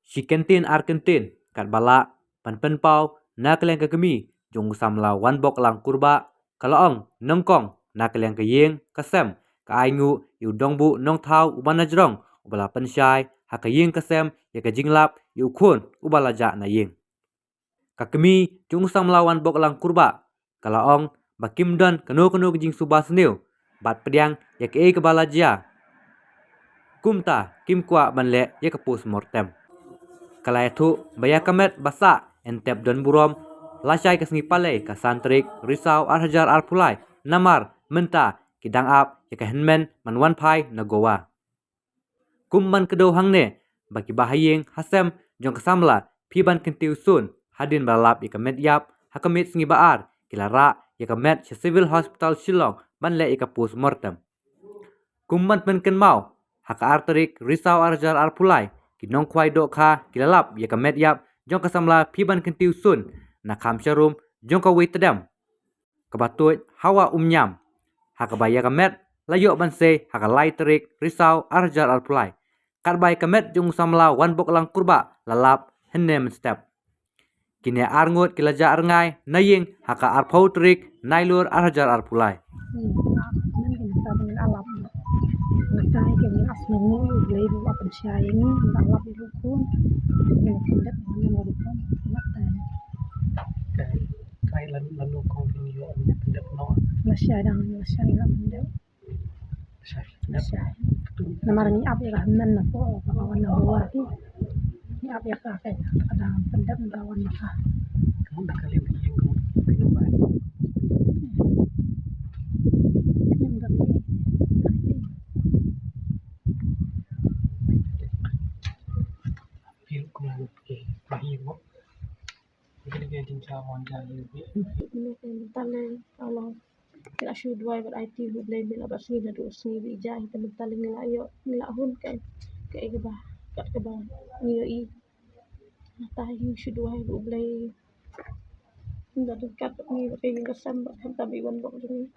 Si kentin Argentin kat balak pan pau na keleng ke kemi jong samla wan bok lang kurba kalaong nongkong na keleng ke yeng kasem ka aingu yu dongbu nong thau ubana jrong ubala pensyai ha ke yeng kasem ya ke jinglap yu khun ubala ja na yeng ka kemi jong samla wan bok lang kurba kalaong bakim don keno jing subas new bat pediang ya ke bala ja kumta kim kwa banle ya ke pus mortem kala itu baya kamet basa entep don burom lasai kesngi pale ka santrik risau arhajar arpulai namar menta kidang ap ya henmen manwan pai nagowa kumman kedo hangne bagi bahayeng hasem jong kesamla piban kentiu sun hadin balap ya kamet yap hakamit sngi baar kilara ya kamet civil hospital Shillong banle ya pus mortem kumman penken mau haka arterik risau arhajar arpulai kinong kwai dok kha kilalap ya kamet yap jong kasamla piban kentiu sun na kham sharum jong ka witedam kabatut hawa umnyam hakabaya kamet layok banse hakalai terik risau arjar alpulai karbai kamet jong samla wan bok lang kurba lalap henem step kini arngut kilaja arngai naying haka arpau terik nailur arjar alpulai Natai ke ni asmani ulai bu apa syai ni tak lap itu pun ni tindak mana mau pun natai kai lalu kong ini yo ni tindak no masyai dah masyai lah tindak masyai nama ni apa ya men na po kawan na buat ni apa ya kai ada tindak kawan na kamu dah kali bikin minum air pil kamu ke bahi mo mungkin dia tinggal wanjal lebih ini talen kalau kita shoot dua ber IT bu blay bila basni na do sni bi jai temen talen la yo la hun kai kai ke ba kat ke ba ni yo I natai shoot dua bu blay nda dekat ni kai ke sam ba tabi wan bok ni